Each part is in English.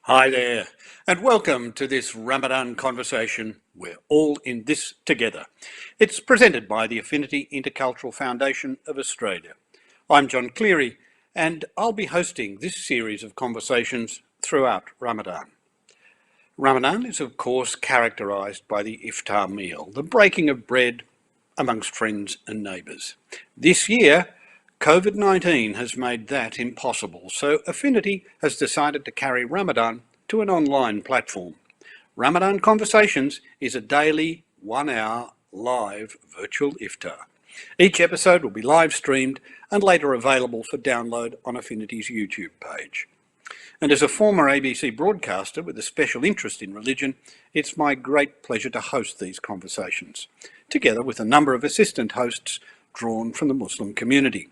Hi there, and welcome to this Ramadan conversation. We're all in this together. It's presented by the Affinity Intercultural Foundation of Australia. I'm John Cleary, and I'll be hosting this series of conversations throughout Ramadan. Ramadan is, of course, characterised by the iftar meal, the breaking of bread amongst friends and neighbours. This year, COVID-19 has made that impossible, so Affinity has decided to carry Ramadan to an online platform. Ramadan Conversations is a daily 1 hour live virtual iftar. Each episode will be live streamed and later available for download on Affinity's YouTube page. And as a former ABC broadcaster with a special interest in religion, it's my great pleasure to host these conversations, together with a number of assistant hosts drawn from the Muslim community.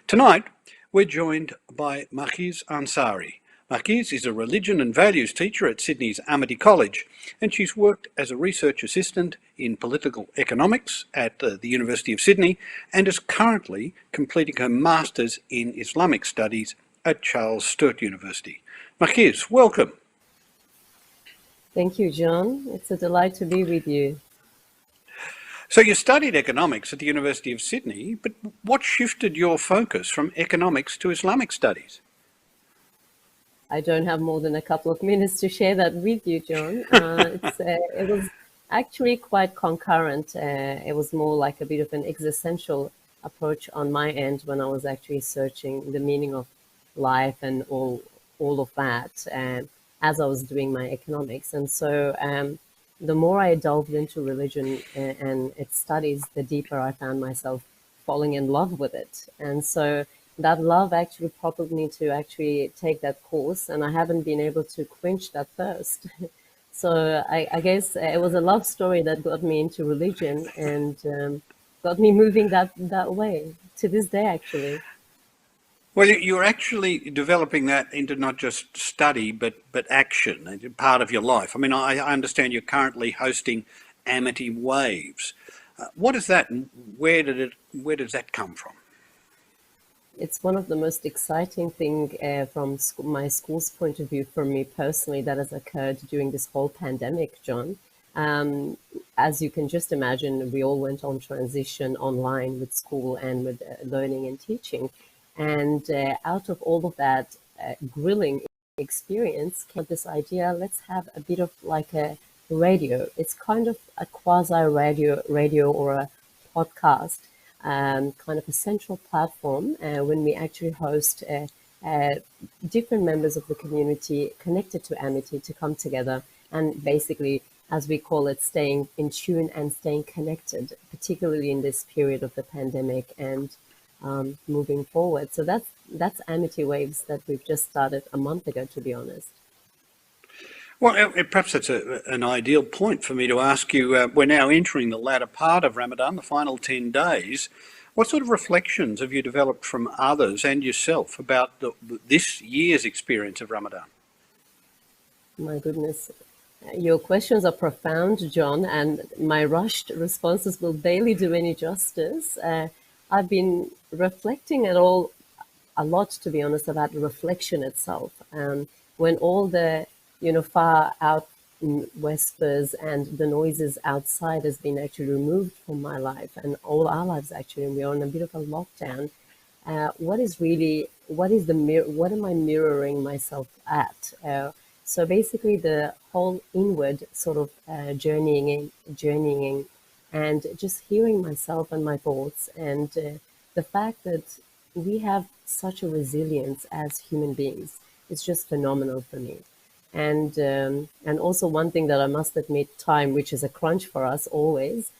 Tonight, we're joined by Makiz Ansari. Makis is a religion and values teacher at Sydney's Amity College, and she's worked as a research assistant in political economics at the University of Sydney and is currently completing her Masters in Islamic Studies at Charles Sturt University. Makiz, welcome. Thank you, John. It's a delight to be with you. So you studied economics at the University of Sydney, but what shifted your focus from economics to Islamic studies? I don't have more than a couple of minutes to share that with you, John. It was actually quite concurrent. It was more like a bit of an existential approach on my end when I was actually searching the meaning of life and all of that as I was doing my economics. And so the more I delved into religion and its studies, the deeper I found myself falling in love with it. And so that love actually prompted me to actually take that course, and I haven't been able to quench that thirst. So I guess it was a love story that got me into religion and got me moving that way to this day, actually. Well, you're actually developing that into not just study, but action, part of your life. I mean, I understand you're currently hosting Amity Waves. What is that, and where does that come from? It's one of the most exciting thing from my school's point of view for me personally that has occurred during this whole pandemic, John. As you can just imagine, we all went on transition online with school and with learning and teaching. And out of all of that grilling experience came this idea, let's have a bit of like a radio. It's kind of a quasi-radio or a podcast, kind of a central platform when we actually host different members of the community connected to Amity to come together and basically, as we call it, staying in tune and staying connected, particularly in this period of the pandemic and moving forward. So that's Amity Waves that we've just started a month ago, to be honest. Well, perhaps that's an ideal point for me to ask you. We're now entering the latter part of Ramadan, the final 10 days. What sort of reflections have you developed from others and yourself about this year's experience of Ramadan? My goodness. Your questions are profound, John, and my rushed responses will barely do any justice. I've been reflecting a lot, to be honest, about reflection itself. When all the far out whispers and the noises outside has been actually removed from my life and all our lives actually, and we're on a bit of a lockdown. What am I mirroring myself at? So basically, the whole inward sort of journeying, and just hearing myself and my thoughts, and the fact that we have such a resilience as human beings is just phenomenal for me. And also one thing that I must admit, time, which is a crunch for us always,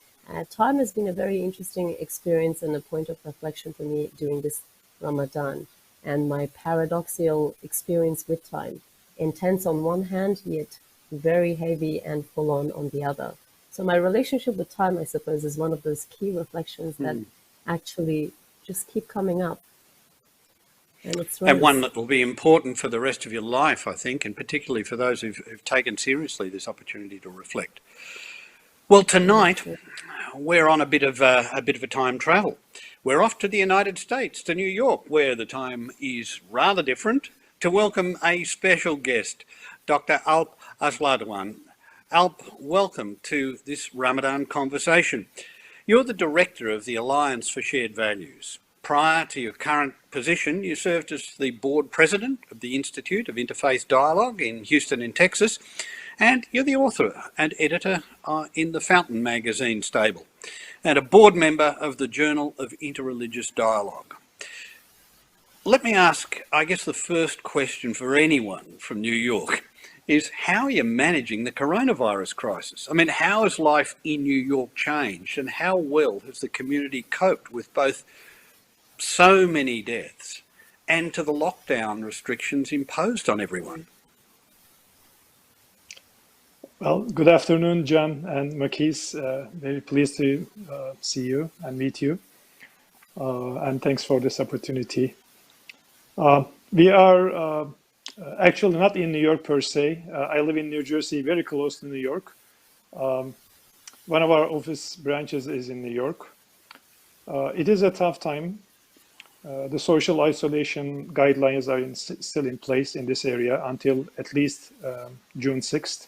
time has been a very interesting experience and a point of reflection for me during this Ramadan, and my paradoxical experience with time. Intense on one hand, yet very heavy and full on the other. So my relationship with time, I suppose, is one of those key reflections that actually just keep coming up. And one that will be important for the rest of your life, I think, and particularly for those who've taken seriously this opportunity to reflect. Well, tonight we're on a bit of a time travel. We're off to the United States, to New York, where the time is rather different, to welcome a special guest, Dr Alp Aslandogan. Alp, welcome to this Ramadan conversation. You're the director of the Alliance for Shared Values. Prior to your current position, you served as the board president of the Institute of Interfaith Dialogue in Houston in Texas, and you're the author and editor in the Fountain magazine stable, and a board member of the Journal of Interreligious Dialogue. Let me ask, I guess the first question for anyone from New York is, how are you managing the coronavirus crisis? I mean, how has life in New York changed, and how well has the community coped with both so many deaths and to the lockdown restrictions imposed on everyone? Well, good afternoon, John and Makis. Very pleased to see you and meet you. And thanks for this opportunity. We are actually not in New York per se. I live in New Jersey, very close to New York. One of our office branches is in New York. It is a tough time. The social isolation guidelines are still in place in this area until at least June 6th.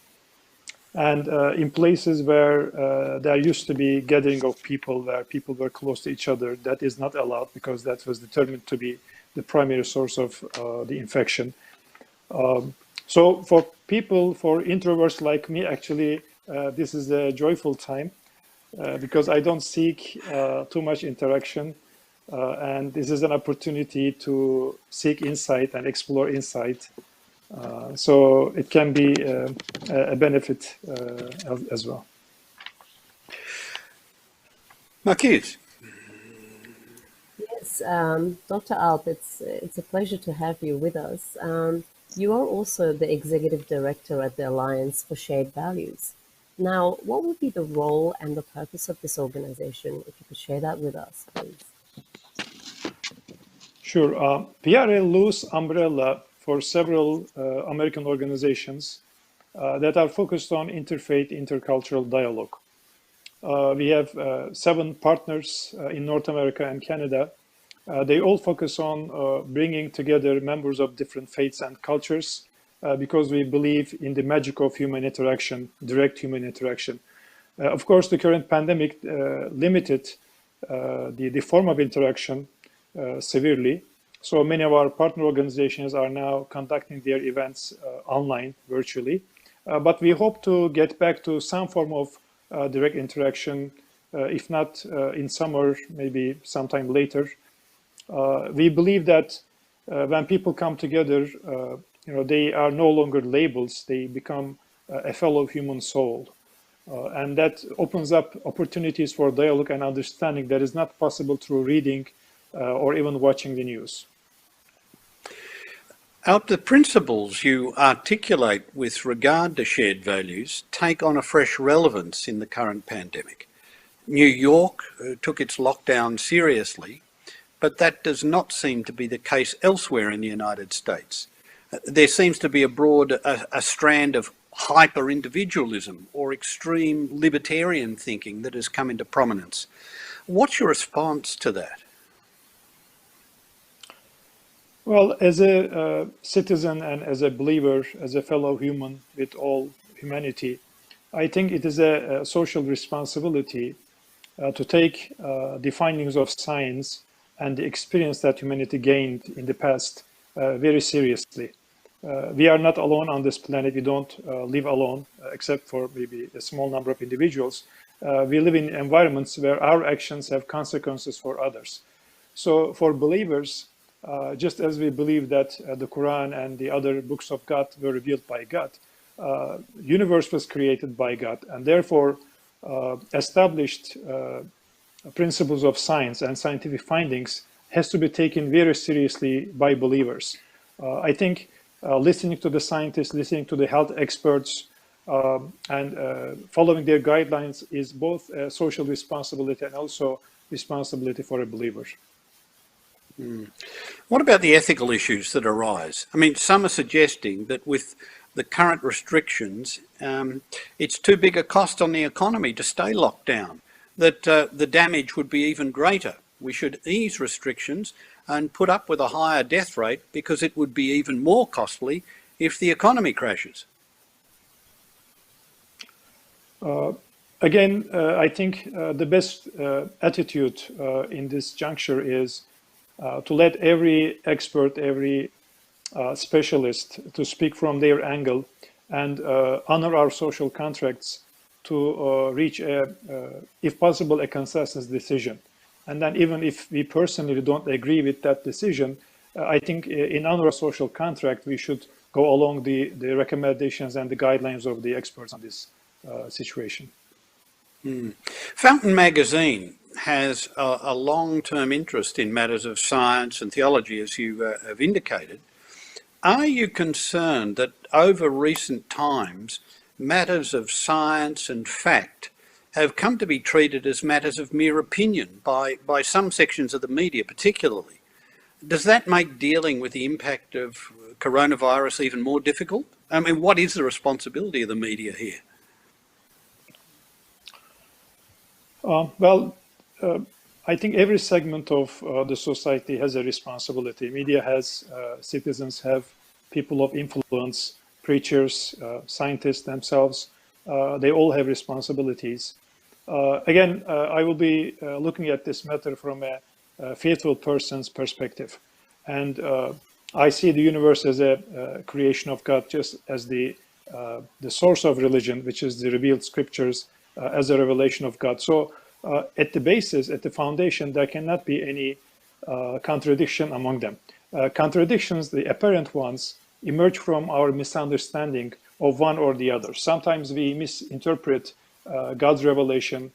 And in places where there used to be gathering of people, where people were close to each other, that is not allowed because that was determined to be the primary source of the infection. So for people, for introverts like me, actually, this is a joyful time because I don't seek too much interaction. And this is an opportunity to seek insight and explore insight. So it can be a benefit as well. Makis. Yes, Dr. Alp, it's a pleasure to have you with us. You are also the executive director at the Alliance for Shared Values. Now, what would be the role and the purpose of this organization? If you could share that with us, please. Sure. We are a loose umbrella for several American organizations that are focused on interfaith, intercultural dialogue. We have 7 partners in North America and Canada. They all focus on bringing together members of different faiths and cultures because we believe in the magic of human interaction, direct human interaction. Of course, the current pandemic limited the form of interaction severely. So many of our partner organizations are now conducting their events online, virtually. But we hope to get back to some form of direct interaction, if not in summer, maybe sometime later. We believe that when people come together, they are no longer labels, they become a fellow human soul. And that opens up opportunities for dialogue and understanding that is not possible through reading or even watching the news. Alp, the principles you articulate with regard to shared values take on a fresh relevance in the current pandemic. New York took its lockdown seriously, but that does not seem to be the case elsewhere in the United States. There seems to be a strand of hyper-individualism or extreme libertarian thinking that has come into prominence. What's your response to that? Well, as a citizen and as a believer, as a fellow human with all humanity, I think it is a social responsibility to take the findings of science and the experience that humanity gained in the past very seriously. We are not alone on this planet. We don't live alone, except for maybe a small number of individuals. We live in environments where our actions have consequences for others. So for believers, just as we believe that the Quran and the other books of God were revealed by God, universe was created by God, and therefore established principles of science and scientific findings has to be taken very seriously by believers. I think listening to the scientists, listening to the health experts, and following their guidelines is both a social responsibility and also responsibility for a believer. What about the ethical issues that arise? I mean, some are suggesting that with the current restrictions, it's too big a cost on the economy to stay locked down, that the damage would be even greater. We should ease restrictions and put up with a higher death rate because it would be even more costly if the economy crashes? Again, I think the best attitude in this juncture is to let every expert, every specialist to speak from their angle and honor our social contracts to reach, if possible, a consensus decision. And then even if we personally don't agree with that decision, I think in honor of social contract, we should go along the recommendations and the guidelines of the experts on this situation. Fountain magazine has a long-term interest in matters of science and theology, as you have indicated. Are you concerned that over recent times, matters of science and fact have come to be treated as matters of mere opinion by some sections of the media particularly? Does that make dealing with the impact of coronavirus even more difficult? I mean, what is the responsibility of the media here? I think every segment of the society has a responsibility. Media has, citizens have, people of influence, preachers, scientists themselves. They all have responsibilities. Again, I will be looking at this matter from a faithful person's perspective. And I see the universe as a creation of God, just as the source of religion, which is the revealed scriptures, as a revelation of God. So at the basis, at the foundation, there cannot be any contradiction among them. Contradictions, the apparent ones, emerge from our misunderstanding of one or the other. Sometimes we misinterpret God's revelation.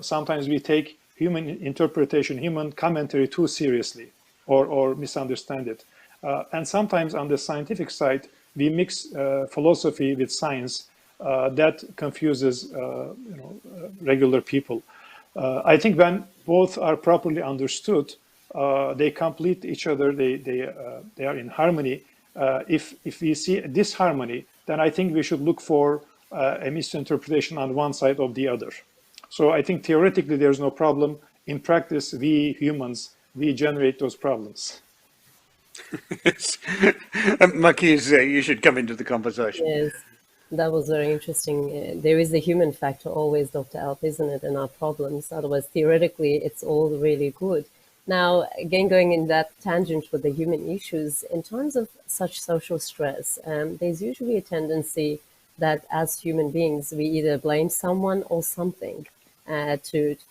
Sometimes we take human interpretation, human commentary too seriously, or misunderstand it. And sometimes on the scientific side, we mix philosophy with science. That confuses regular people. I think when both are properly understood, they complete each other. They are in harmony. If we see disharmony, then I think we should look for a misinterpretation on one side or the other. So I think theoretically there's no problem. In practice, we humans, we generate those problems. Makiz, you should come into the conversation. Yes, that was very interesting. There is the human factor always, Dr. Alp, isn't it, in our problems? Otherwise, theoretically, it's all really good. Now, again, going in that tangent with the human issues, in terms of such social stress, there's usually a tendency that as human beings, we either blame someone or something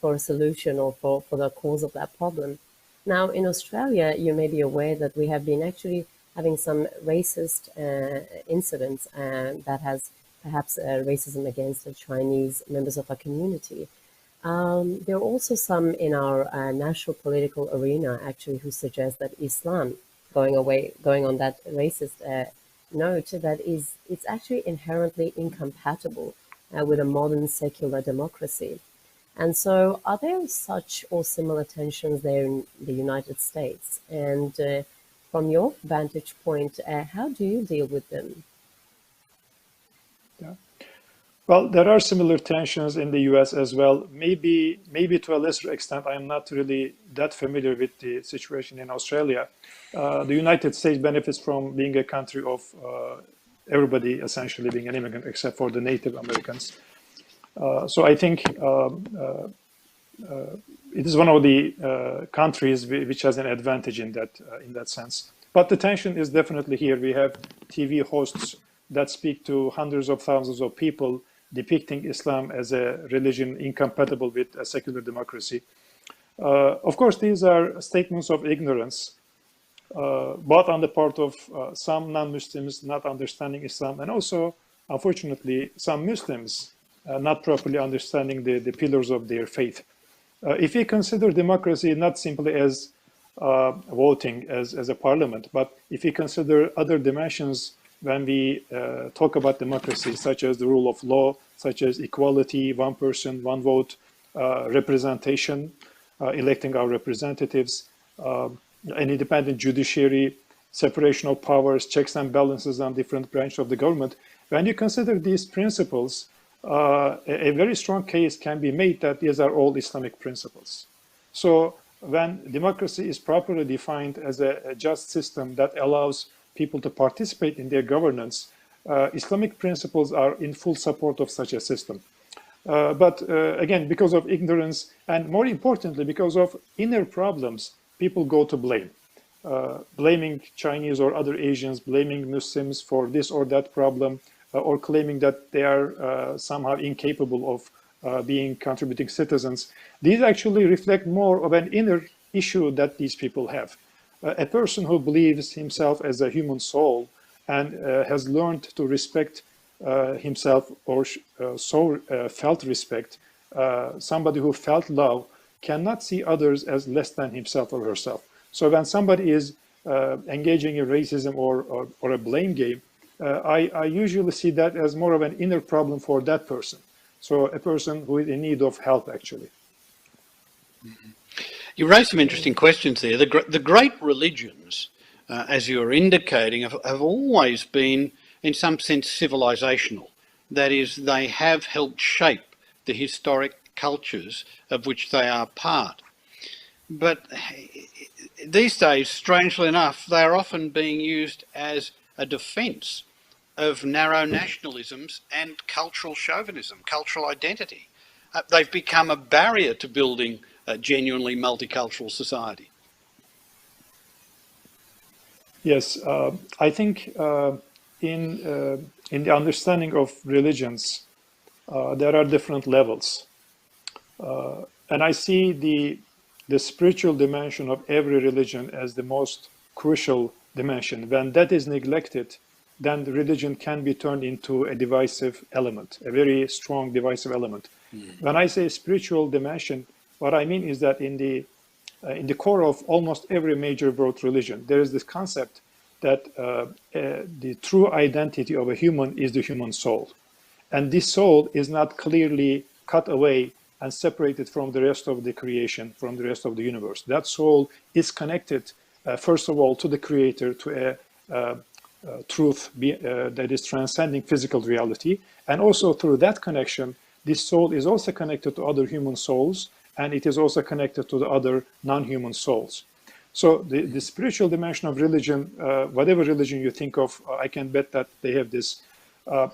for a solution or for the cause of that problem. Now, in Australia, you may be aware that we have been actually having some racist incidents that has perhaps racism against the Chinese members of our community. There are also some in our national political arena, actually, who suggest that Islam, going on that racist note, that it's actually inherently incompatible with a modern secular democracy. And so are there such or similar tensions there in the United States? And from your vantage point, how do you deal with them? Yeah. Well, there are similar tensions in the US as well. Maybe to a lesser extent. I am not really that familiar with the situation in Australia. The United States benefits from being a country of everybody essentially being an immigrant, except for the Native Americans. So I think it is one of the countries which has an advantage in that sense. But the tension is definitely here. We have TV hosts that speak to hundreds of thousands of people, depicting Islam as a religion incompatible with a secular democracy. Of course, these are statements of ignorance, both on the part of some non-Muslims not understanding Islam, and also, unfortunately, some Muslims not properly understanding the pillars of their faith. If we consider democracy not simply as voting as a parliament, but if we consider other dimensions when we talk about democracy, such as the rule of law, such as equality, one person, one vote, representation, electing our representatives, an independent judiciary, separation of powers, checks and balances on different branches of the government, when you consider these principles, a very strong case can be made that these are all Islamic principles. So when democracy is properly defined as a just system that allows people to participate in their governance, Islamic principles are in full support of such a system. But again, because of ignorance and more importantly, because of inner problems, people go to blame. Blaming Chinese or other Asians, blaming Muslims for this or that problem, or claiming that they are somehow incapable of being contributing citizens. These actually reflect more of an inner issue that these people have. A person who believes himself as a human soul and has learned to respect himself or felt respect, somebody who felt love cannot see others as less than himself or herself. So when somebody is engaging in racism or a blame game, I usually see that as more of an inner problem for that person. So a person who is in need of help, actually. You raised some interesting questions there. The great religions, as you're indicating, have always been, in some sense, civilizational. That is, they have helped shape the historic cultures of which they are part. But these days, strangely enough, they are often being used as a defence of narrow nationalisms and cultural chauvinism, cultural identity. They've become a barrier to building a genuinely multicultural society. Yes, I think in the understanding of religions, there are different levels. And I see the spiritual dimension of every religion as the most crucial dimension. When that is neglected, then the religion can be turned into a divisive element, a very strong divisive element. When I say spiritual dimension, what I mean is that in the core of almost every major world religion, there is this concept that the true identity of a human is the human soul. And this soul is not clearly cut away and separated from the rest of the creation, from the rest of the universe. That soul is connected, first of all, to the Creator, to a truth that is transcending physical reality. And also through that connection, this soul is also connected to other human souls, and it is also connected to the other non-human souls. So the spiritual dimension of religion, whatever religion you think of, I can bet that they have this.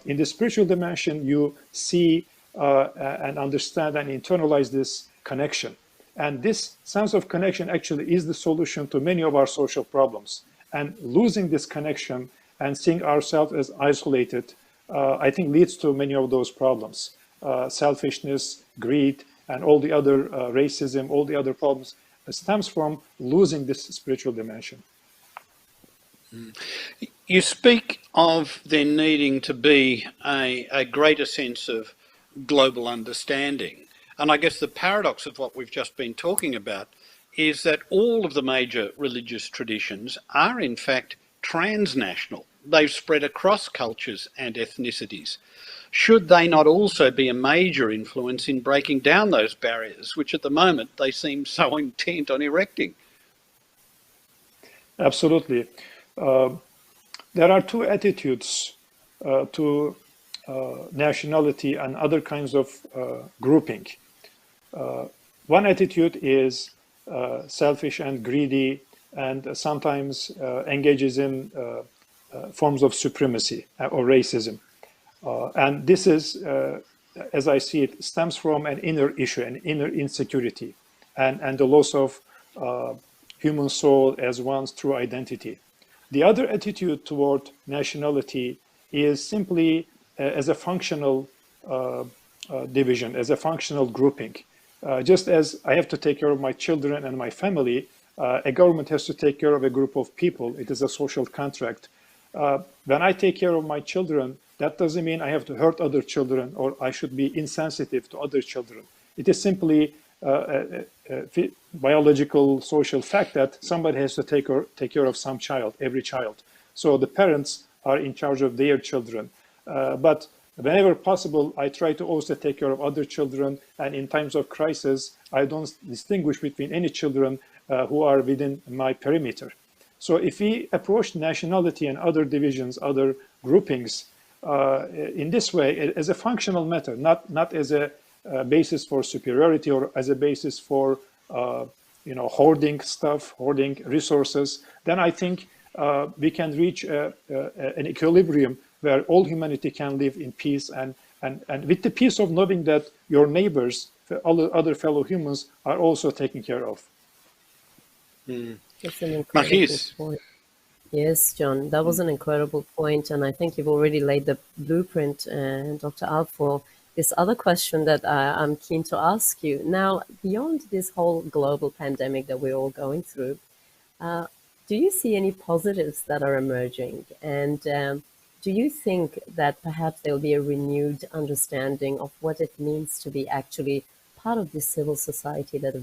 In the spiritual dimension, you see and understand and internalize this connection. And this sense of connection actually is the solution to many of our social problems. And losing this connection and seeing ourselves as isolated, I think leads to many of those problems. Selfishness, greed, and all the other racism, all the other problems stems from losing this spiritual dimension. You speak of there needing to be a greater sense of global understanding. And I guess the paradox of what we've just been talking about is that all of the major religious traditions are in fact transnational. They've spread across cultures and ethnicities. Should they not also be a major influence in breaking down those barriers, which at the moment they seem so intent on erecting? Absolutely. There are two attitudes to nationality and other kinds of grouping. One attitude is selfish and greedy and sometimes engages in forms of supremacy or racism. And this is, as I see it, stems from an inner issue, an inner insecurity, and the loss of human soul as one's true identity. The other attitude toward nationality is simply as a functional division, as a functional grouping. Just as I have to take care of my children and my family, a government has to take care of a group of people. It is a social contract. When I take care of my children, that doesn't mean I have to hurt other children or I should be insensitive to other children. It is simply a biological social fact that somebody has to take care of some child, every child. So the parents are in charge of their children. But whenever possible, I try to also take care of other children. And in times of crisis, I don't distinguish between any children who are within my perimeter. So if we approach nationality and other divisions, other groupings, in this way, as a functional matter, not as a basis for superiority or as a basis for hoarding stuff, hoarding resources, then I think we can reach an equilibrium where all humanity can live in peace and with the peace of knowing that your neighbors, other fellow humans, are also taken care of. That's an incredible point. Yes, John, that was an incredible point, and I think you've already laid the blueprint, Dr. Alp, for this other question that I'm keen to ask you. Now, beyond this whole global pandemic that we're all going through, do you see any positives that are emerging? And do you think that perhaps there'll be a renewed understanding of what it means to be actually part of this civil society that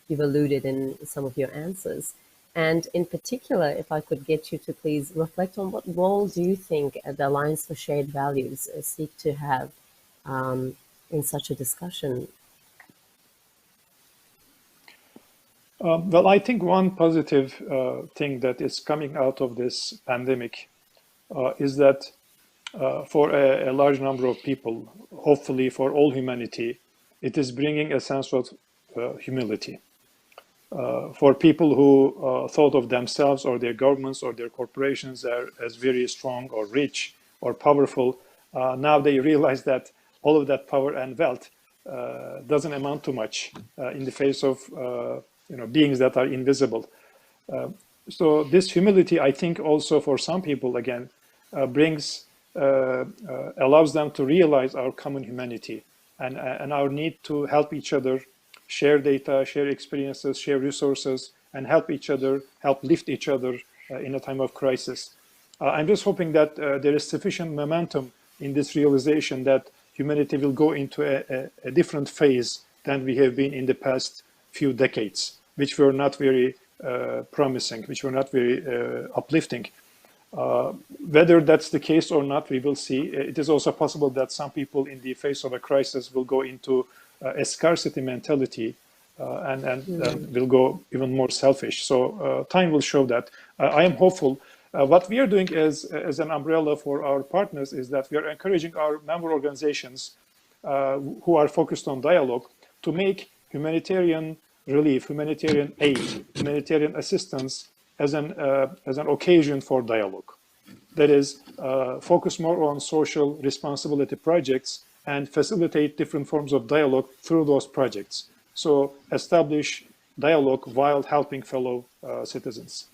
you've alluded in some of your answers? And in particular, if I could get you to please reflect on what role do you think the Alliance for Shared Values seek to have in such a discussion? Well, I think one positive thing that is coming out of this pandemic is that for a large number of people, hopefully for all humanity, it is bringing a sense of humility. For people who thought of themselves or their governments or their corporations as very strong or rich or powerful, now they realize that all of that power and wealth doesn't amount to much in the face of beings that are invisible. So this humility, I think, also for some people again allows them to realize our common humanity and our need to help each other, share data, share experiences, share resources, and help lift each other in a time of crisis. I'm just hoping that there is sufficient momentum in this realization that humanity will go into a different phase than we have been in the past few decades, which were not very promising, which were not very uplifting. Whether that's the case or not, we will see. It is also possible that some people in the face of a crisis will go into a scarcity mentality and will go even more selfish. So time will show that. I am hopeful. What we are doing as an umbrella for our partners is that we are encouraging our member organizations who are focused on dialogue to make humanitarian relief, humanitarian aid, humanitarian assistance as an occasion for dialogue. That is, focus more on social responsibility projects and facilitate different forms of dialogue through those projects. So establish dialogue while helping fellow citizens.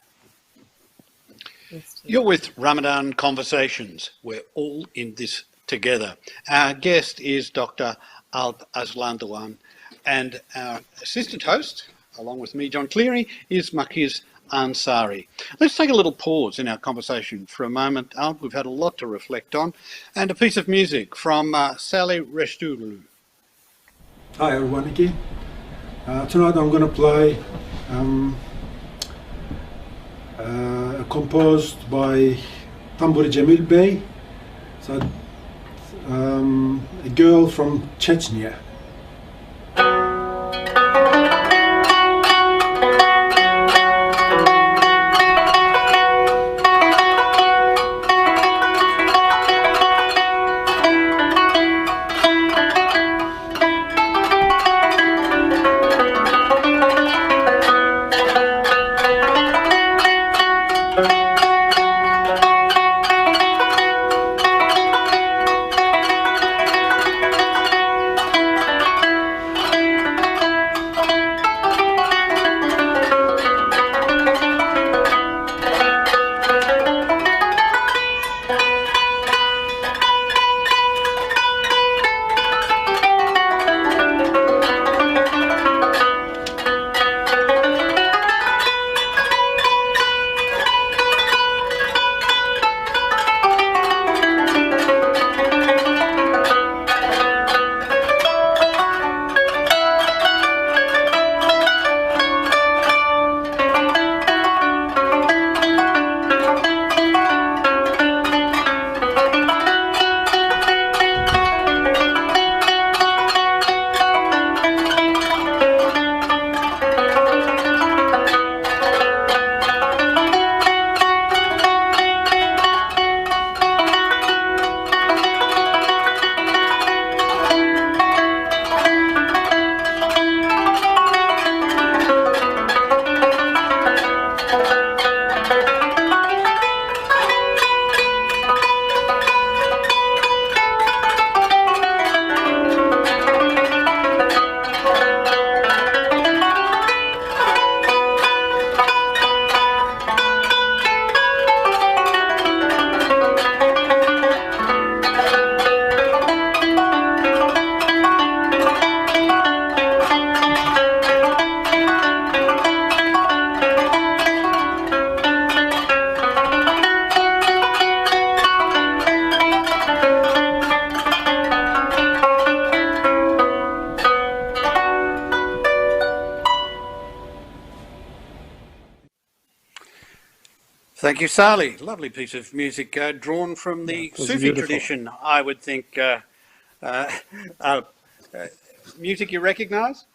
You're with Ramadan Conversations. We're all in this together. Our guest is Dr. Alp Aslandogan, and our assistant host, along with me, John Cleary, is Makiz Ansari. Let's take a little pause in our conversation for a moment, Alp. We've had a lot to reflect on, and a piece of music from Sally Reshtulu. Hi everyone again. Tonight I'm going to play composed by Tamburi Jamil Bey, so, a girl from Chechnya. Thank you, Sali. Lovely piece of music drawn from Yeah, the it was Sufi beautiful. tradition, I would think. Uh, uh, music you recognise?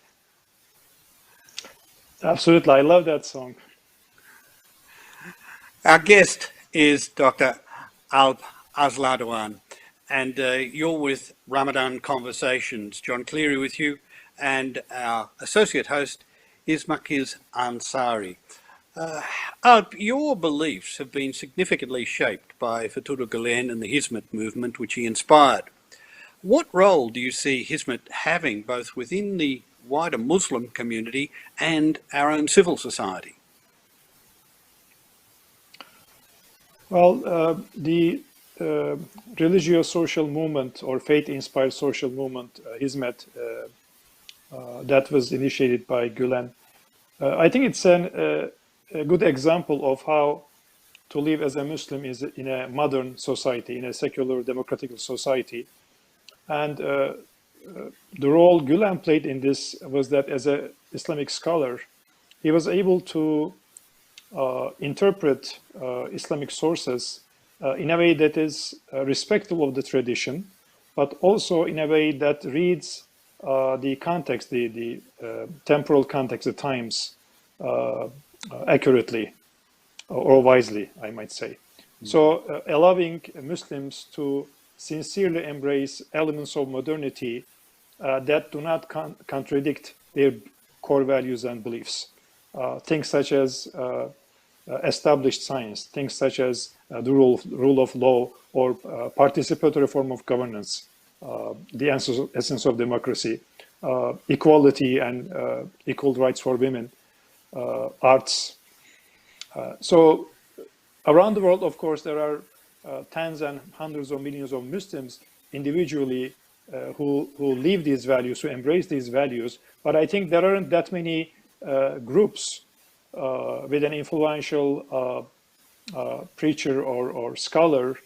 Absolutely, I love that song. Our guest is Dr Alp Aslandogan, and you're with Ramadan Conversations. John Cleary with you, and our associate host is Makiz Ansari. Alp, your beliefs have been significantly shaped by Fethullah Gulen and the Hizmet movement, which he inspired. What role do you see Hizmet having both within the wider Muslim community and our own civil society? Well, the religio-social movement or faith-inspired social movement, Hizmet, that was initiated by Gülen. I think it's a good example of how to live as a Muslim is in a modern society, in a secular democratic society. And the role Gülen played in this was that as an Islamic scholar, he was able to interpret Islamic sources in a way that is respectful of the tradition, but also in a way that reads the context, the temporal context, the times accurately or wisely, I might say. So allowing Muslims to sincerely embrace elements of modernity that do not contradict their core values and beliefs. Things such as established science, things such as the rule of law or participatory form of governance, the essence of democracy, equality and equal rights for women, arts. So around the world, of course, there are tens and hundreds of millions of Muslims individually who live these values, who embrace these values. But I think there aren't that many groups with an influential preacher or scholar,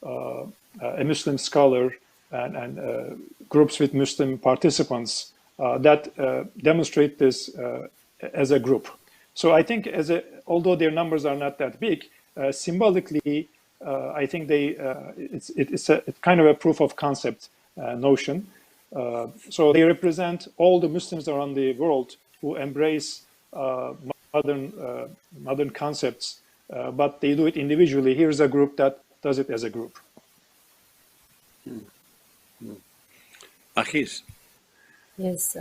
a Muslim scholar, and groups with Muslim participants that demonstrate this as a group. So I think, although their numbers are not that big, symbolically, I think it's a kind of a proof of concept notion. So they represent all the Muslims around the world who embrace modern concepts, but they do it individually. Here's a group that does it as a group. Makis. Yes,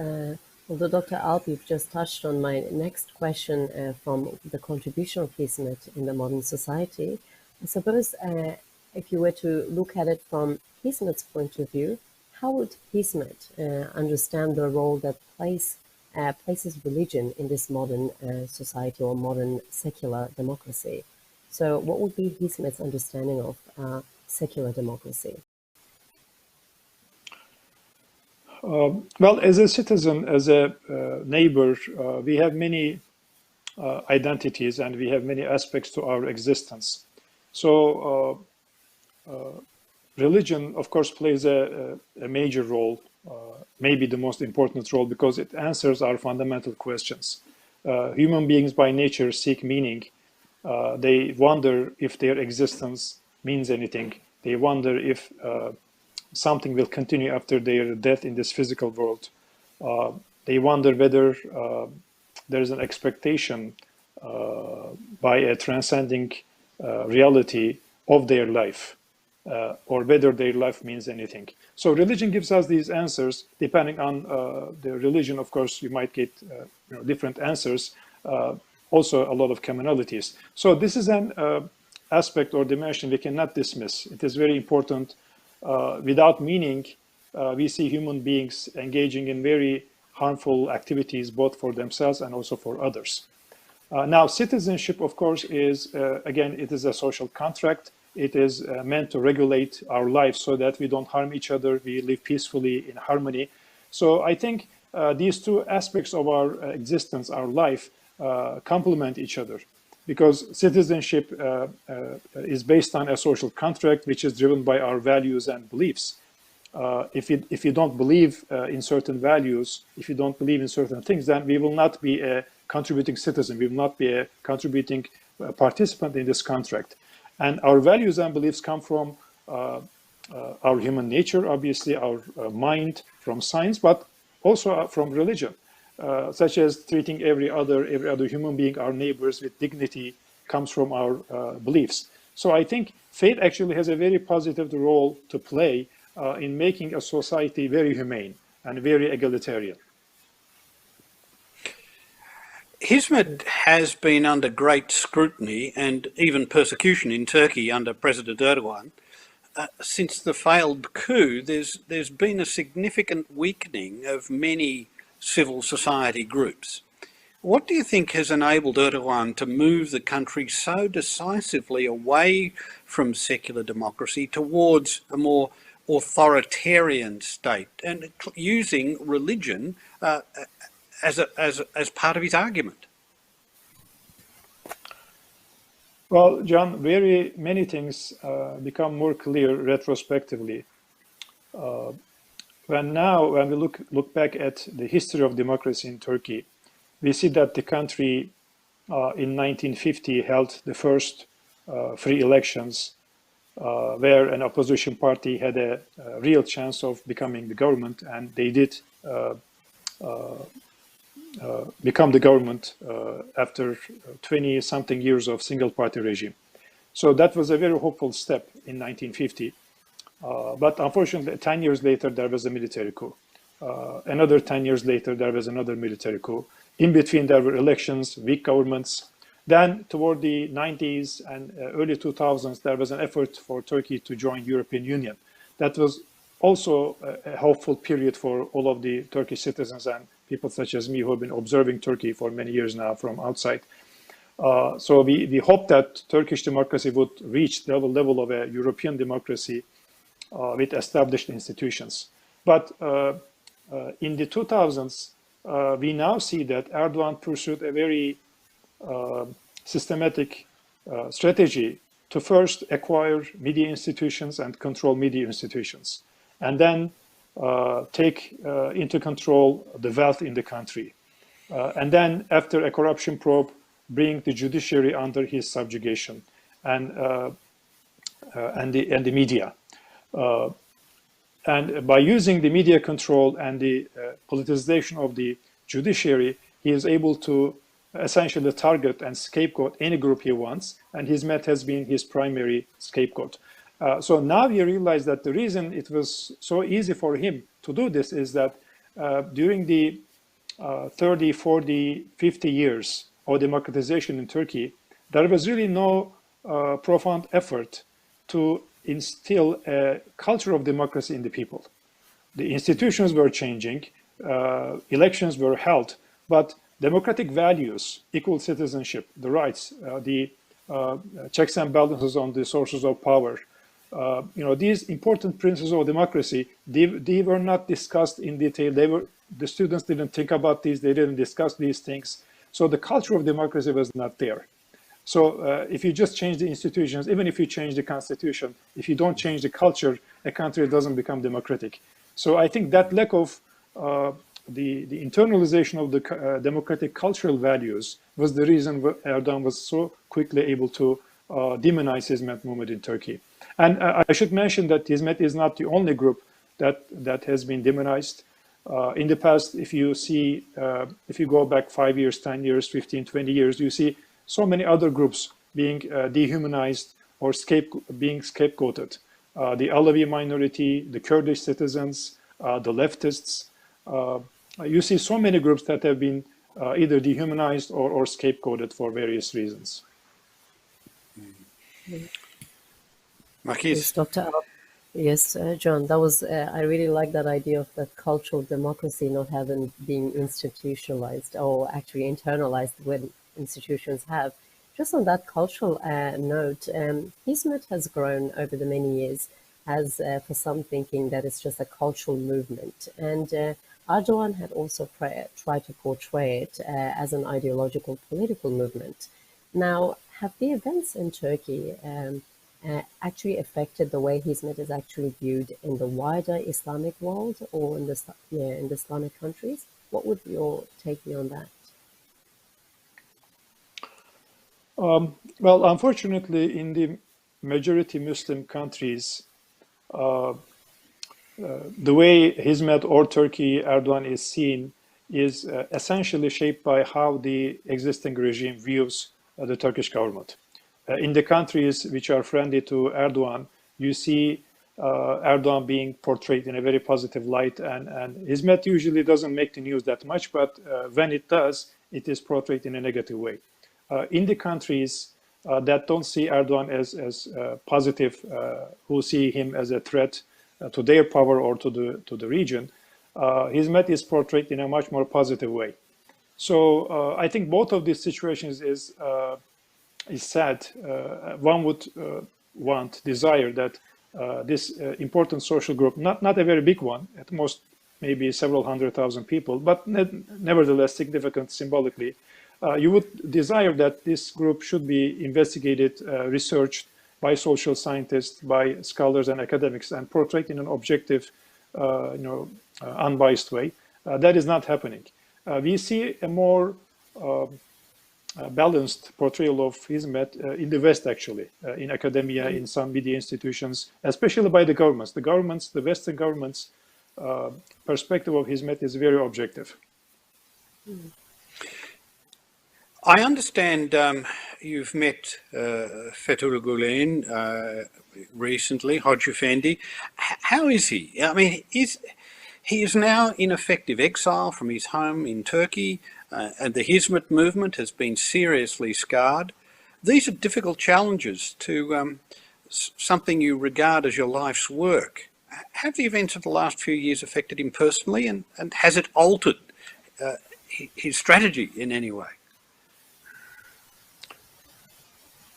although Dr. Alp, you've just touched on my next question from the contribution of Hizmet in the modern society. I suppose if you were to look at it from Hizmet's point of view, how would Hizmet understand the role that places religion in this modern society or modern secular democracy? So what would be Hizmet's understanding of secular democracy? Well, as a citizen, as a neighbor, we have many identities and we have many aspects to our existence. So religion, of course, plays a major role, maybe the most important role, because it answers our fundamental questions. Human beings by nature seek meaning. They wonder if their existence means anything. They wonder if something will continue after their death in this physical world. They wonder whether there is an expectation by a transcending reality of their life, or whether their life means anything. So religion gives us these answers. Depending on the religion, of course, you might get different answers, also a lot of commonalities. So this is an aspect or dimension we cannot dismiss. It is very important. Without meaning, we see human beings engaging in very harmful activities, both for themselves and also for others. Now, citizenship, of course, is, again, it is a social contract. It is meant to regulate our lives so that we don't harm each other. We live peacefully in harmony. So I think these two aspects of our existence, our life, complement each other. Because citizenship is based on a social contract which is driven by our values and beliefs. If you don't believe in certain values, if you don't believe in certain things, then we will not be a contributing citizen. We will not be a contributing participant in this contract. And our values and beliefs come from our human nature, obviously, our mind, from science, but also from religion, such as treating every other human being, our neighbors, with dignity, comes from our beliefs. So I think faith actually has a very positive role to play in making a society very humane and very egalitarian. Hizmet has been under great scrutiny and even persecution in Turkey under President Erdogan. Since the failed coup, there's been a significant weakening of many civil society groups. What do you think has enabled Erdogan to move the country so decisively away from secular democracy towards a more authoritarian state, and using religion as part of his argument? Well, John, very many things become more clear retrospectively. When we look back at the history of democracy in Turkey, we see that the country in 1950 held the first free elections where an opposition party had a real chance of becoming the government, and they did become the government after 20-something years of single-party regime. So that was a very hopeful step in 1950. But unfortunately, 10 years later, there was a military coup. Another 10 years later, there was another military coup. In between, there were elections, weak governments. Then, toward the 90s and early 2000s, there was an effort for Turkey to join European Union. That was also a hopeful period for all of the Turkish citizens and people such as me who have been observing Turkey for many years now from outside. So we hope that Turkish democracy would reach the level of a European democracy with established institutions. But in the 2000s, we now see that Erdogan pursued a very systematic strategy to first acquire media institutions and control media institutions, and then take into control the wealth in the country. And then, after a corruption probe, bring the judiciary under his subjugation and the media. And by using the media control and the politicization of the judiciary, he is able to essentially target and scapegoat any group he wants, and Hizmet has been his primary scapegoat. So now we realize that the reason it was so easy for him to do this is that during the 30, 40, 50 years of democratization in Turkey, there was really no profound effort to instill a culture of democracy in the people. The institutions were changing, elections were held, but democratic values, equal citizenship, the rights, the checks and balances on the sources of power, these important principles of democracy, they were not discussed in detail. The students didn't think about these, they didn't discuss these things. So the culture of democracy was not there. So if you just change the institutions, even if you change the constitution, if you don't change the culture, a country doesn't become democratic. So I think that lack of the internalization of the democratic cultural values was the reason Erdogan was so quickly able to demonize Hizmet movement in Turkey. And I should mention that Hizmet is not the only group that has been demonized. In the past, if you go back 5 years, 10 years, 15, 20 years, you see so many other groups being dehumanized or being scapegoated. The Alawi minority, the Kurdish citizens, the leftists. You see so many groups that have been either dehumanized or scapegoated for various reasons. Makis. Yes, Dr. Alp. Yes, John, that was, I really like that idea of that cultural democracy not having being institutionalized or actually internalized when institutions have. Just on that cultural note, Hizmet has grown over the many years as for some thinking that it's just a cultural movement. And Erdogan had also tried to portray it as an ideological political movement. Now, have the events in Turkey actually affected the way Hizmet is actually viewed in the wider Islamic world or in the Islamic countries? What would your take be on that? Well, unfortunately, in the majority Muslim countries, the way Hizmet or Turkey Erdogan is seen is essentially shaped by how the existing regime views the Turkish government. In the countries which are friendly to Erdogan, you see Erdogan being portrayed in a very positive light, and Hizmet usually doesn't make the news that much, but when it does, it is portrayed in a negative way. In the countries that don't see Erdogan as positive, who see him as a threat to their power or to the region, Hizmet is portrayed in a much more positive way. So I think both of these situations is sad. One would desire that this important social group, not a very big one, at most maybe several 100,000 people, but nevertheless significant symbolically, you would desire that this group should be investigated, researched by social scientists, by scholars and academics, and portrayed in an objective, unbiased way. That is not happening. We see a more balanced portrayal of Hizmet in the West, actually, in academia, in some media institutions, especially by the governments. The Western governments' perspective of Hizmet is very objective. I understand you've met Fethullah Gulen recently, Haj Effendi. How is he? I mean, he is now in effective exile from his home in Turkey, and the Hizmet movement has been seriously scarred. These are difficult challenges to something you regard as your life's work. Have the events of the last few years affected him personally, and has it altered his strategy in any way?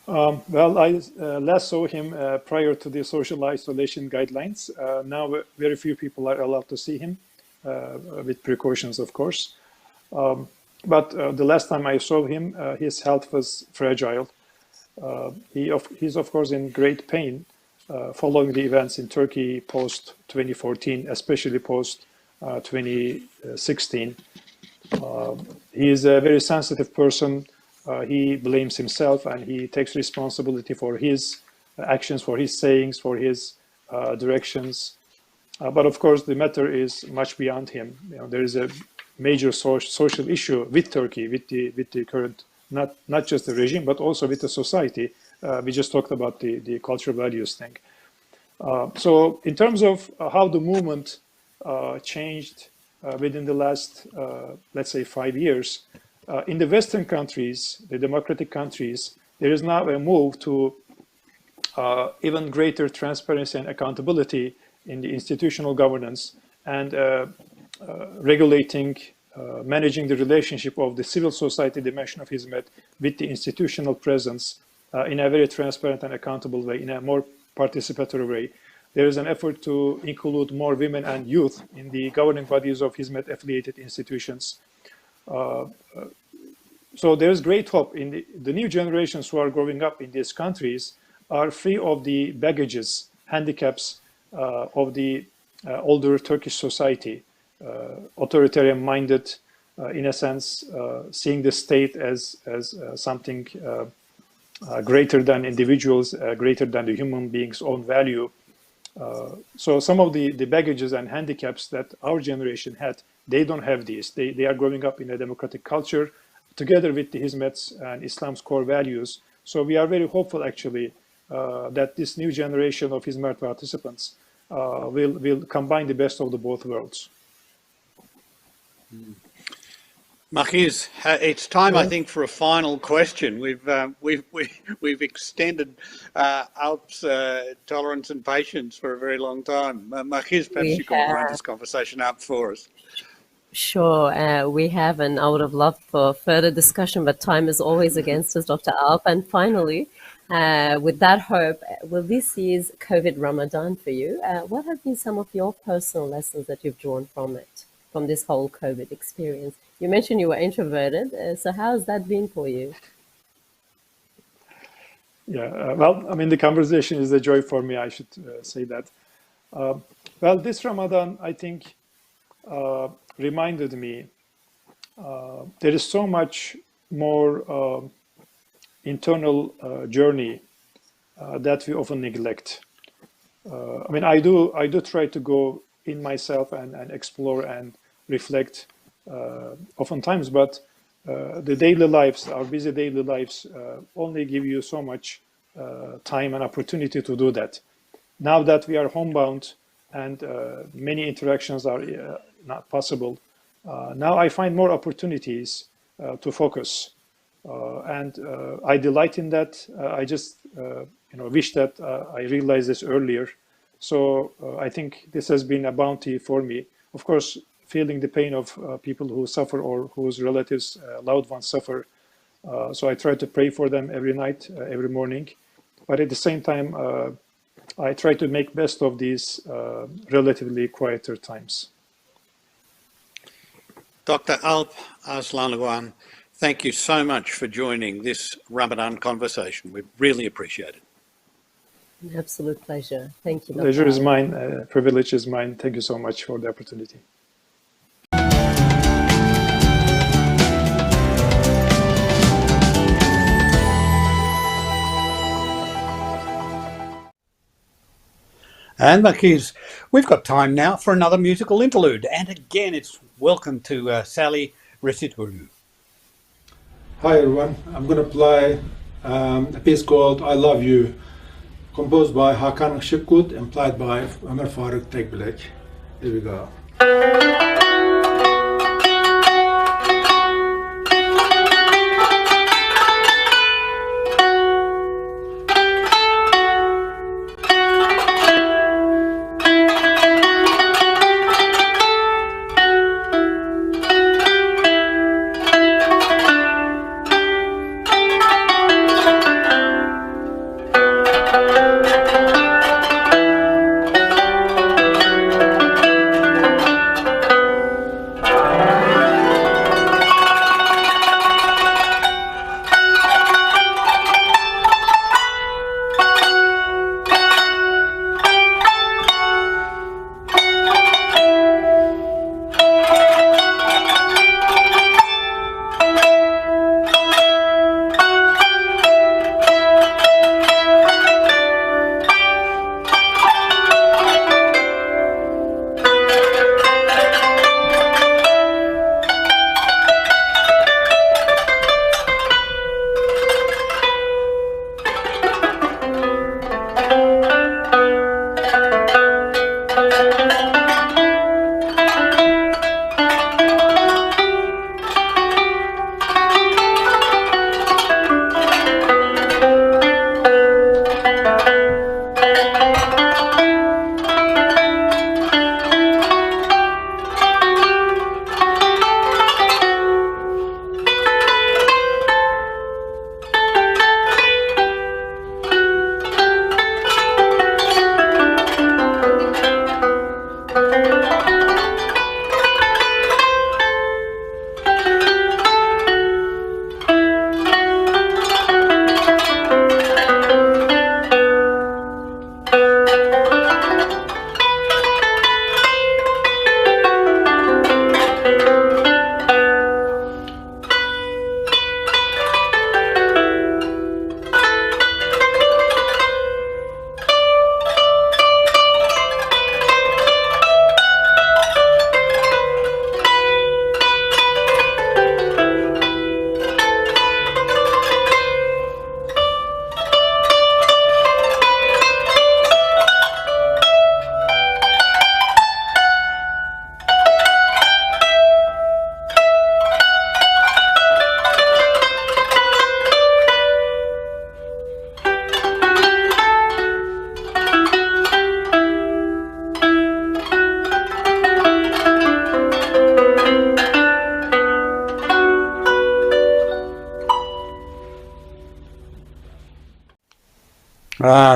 Well, I last saw him prior to the social isolation guidelines. Now, very few people are allowed to see him, with precautions, of course. But the last time I saw him, his health was fragile. He's, of course, in great pain following the events in Turkey post-2014, especially post-2016. He is a very sensitive person. He blames himself and he takes responsibility for his actions, for his sayings, for his directions. But of course, the matter is much beyond him. There is a major social issue with Turkey, with the current, not just the regime, but also with the society. We just talked about the cultural values thing. So in terms of how the movement changed within the last, let's say, 5 years, in the Western countries, the democratic countries, there is now a move to even greater transparency and accountability in the institutional governance and regulating, managing the relationship of the civil society dimension of Hizmet with the institutional presence in a very transparent and accountable way, in a more participatory way. There is an effort to include more women and youth in the governing bodies of Hizmet affiliated institutions. So there's great hope in the new generations who are growing up in these countries are free of the baggages, handicaps of the older Turkish society, authoritarian-minded, in a sense, seeing the state as something greater than individuals, greater than the human being's own value. So some of the baggages and handicaps that our generation had, they don't have these. They are growing up in a democratic culture together with the Hizmet's and Islam's core values. So we are very hopeful, actually, that this new generation of Hizmet participants will combine the best of the both worlds. Makiz, it's time, I think, for a final question. We've extended Alp's tolerance and patience for a very long time. Makiz, perhaps you can wind this conversation up for us. Sure, we have, and I would have loved for further discussion, but time is always against us, Dr. Alp. And finally, with that hope, will this year's COVID Ramadan for you? What have been some of your personal lessons that you've drawn from it, from this whole COVID experience? You mentioned you were introverted, so how has that been for you? Yeah, well, I mean, the conversation is a joy for me, I should say that. Well, this Ramadan, I think, reminded me there is so much more internal journey that we often neglect. I mean, I do try to go in myself and explore and reflect oftentimes, but the daily lives, our busy daily lives, only give you so much time and opportunity to do that. Now that we are homebound and many interactions are not possible, now I find more opportunities to focus, and I delight in that. I just wish that I realized this earlier. So I think this has been a bounty for me. Of course, feeling the pain of people who suffer or whose relatives, loved ones suffer. So I try to pray for them every night, every morning. But at the same time, I try to make best of these relatively quieter times. Dr Alp Aslandogan, thank you so much for joining this Ramadan conversation. We really appreciate it. An absolute pleasure. Thank you, Dr. Pleasure is Alp. mine, privilege is mine. Thank you so much for the opportunity. And Makis, we've got time now for another musical interlude. And again, it's welcome to Sally Resitoglu. Hi everyone, I'm going to play a piece called I Love You, composed by Hakan Şıkkut and played by Ömer Faruk Tekbilek. Here we go.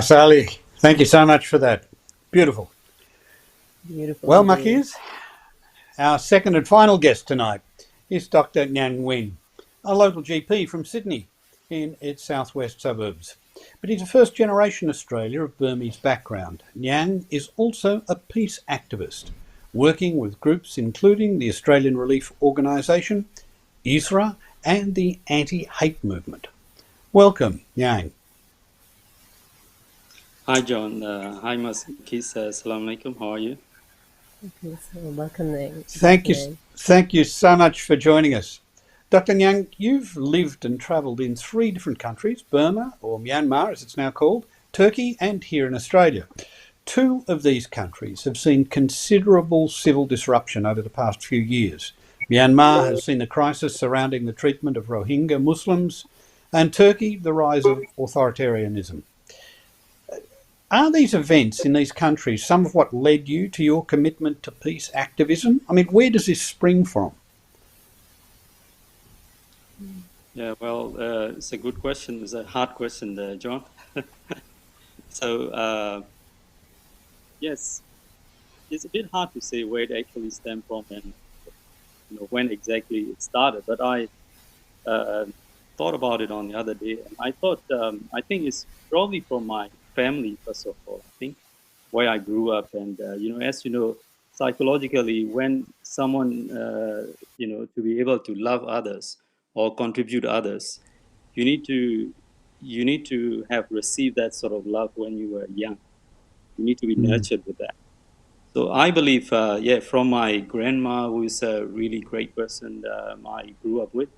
Sally, thank you so much for that. Beautiful. Beautiful. Well, indeed. Makis, our second and final guest tonight is Dr Nyan Nguyen, a local GP from Sydney in its southwest suburbs. But he's a first-generation Australian of Burmese background. Nyan is also a peace activist, working with groups including the Australian Relief Organisation, ISRA, and the Anti-Hate Movement. Welcome, Yang. Hi, John. Hi, Makis. Assalamu alaikum. How are you? Okay, so welcome, Naing. Thank you so much for joining us. Dr. Nyan, you've lived and travelled in 3 different countries, Burma, or Myanmar as it's now called, Turkey, and here in Australia. 2 of these countries have seen considerable civil disruption over the past few years. Myanmar has seen the crisis surrounding the treatment of Rohingya Muslims, and Turkey, the rise of authoritarianism. Are these events in these countries some of what led you to your commitment to peace activism? I mean, where does this spring from? Yeah, well, it's a good question. It's a hard question, John. So, yes, it's a bit hard to say where it actually stemmed from and when exactly it started. But I thought about it on the other day, and I thought I think it's probably from my family first of all. I think where I grew up, and as you know, psychologically, when someone to be able to love others or contribute to others, you need to have received that sort of love when you were young. You need to be nurtured with that. So I believe, from my grandma, who is a really great person I grew up with,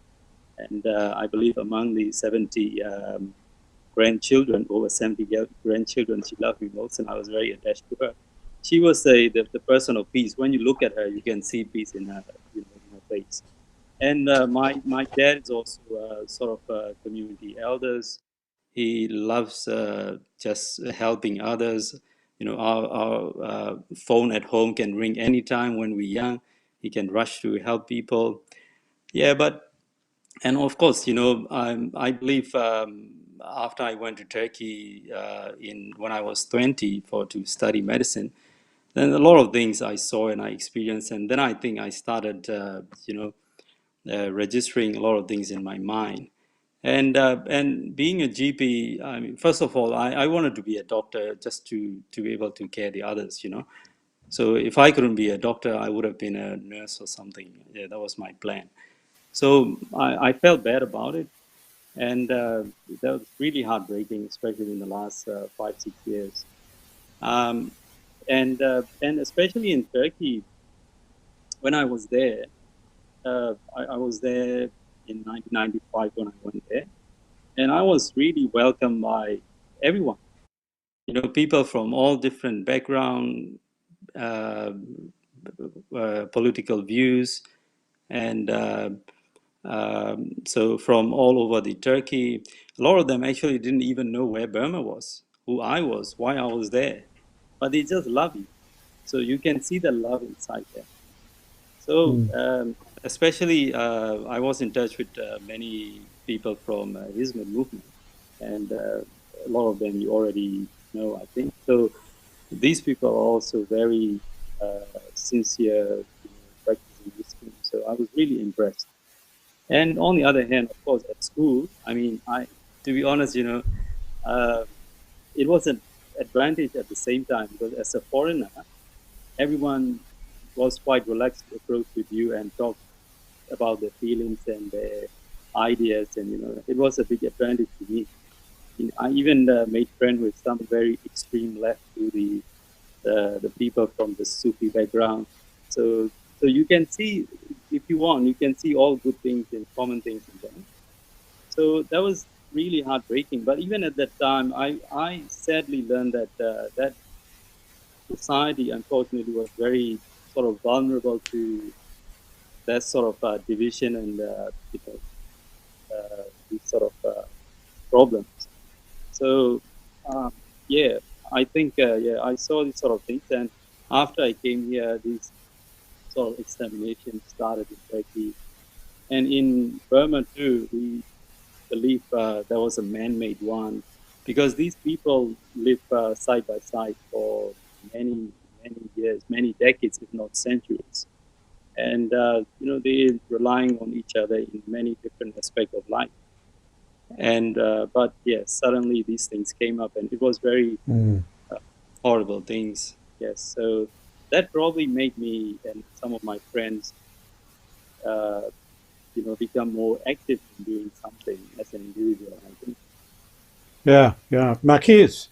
and I believe among the 70 grandchildren, over 70 grandchildren, she loved me most, and I was very attached to her. She was the person of peace. When you look at her, you can see peace in her, in her face. And my dad is also sort of community elders. He loves just helping others. Our phone at home can ring anytime when we're young. He can rush to help people. Yeah, and of course, I believe after I went to Turkey when I was 20 to study medicine, then a lot of things I saw and I experienced, and then I think I started, registering a lot of things in my mind. And being a GP, I mean, first of all, I wanted to be a doctor just to be able to care the others, So if I couldn't be a doctor, I would have been a nurse or something. Yeah, that was my plan. So I felt bad about it, and that was really heartbreaking, especially in the last 5-6 years. And especially in Turkey, when I was there, I was there in 1995 when I went there, and I was really welcomed by everyone. People from all different background, uh, political views, and so from all over the Turkey. A lot of them actually didn't even know where Burma was, who I was, why I was there, but they just love you. So you can see the love inside them. So especially, I was in touch with many people from Hizmet movement, and a lot of them you already know, I think. So these people are also very sincere, practicing Muslim. So I was really impressed. And on the other hand, of course, at school, I mean, to be honest, it was an advantage at the same time, because as a foreigner, everyone was quite relaxed to approach with you and talk about their feelings and their ideas, and it was a big advantage to me. I even made friends with some very extreme left to the people from the Sufi background. So you can see, if you want, you can see all good things and common things in them. So that was really heartbreaking. But even at that time, I sadly learned that that society, unfortunately, was very sort of vulnerable to that sort of division and these sort of problems. So yeah, I think I saw these sort of things, and after I came here, these sort of extermination started in Turkey, and in Burma too. We believe there was a man-made one, because these people live side by side for many years, many decades, if not centuries, and they're relying on each other in many different aspects of life. And but yes, suddenly these things came up, and it was very horrible things. Yes, so that probably made me and some of my friends, become more active in doing something as an individual, I think. Yeah, yeah. Makis.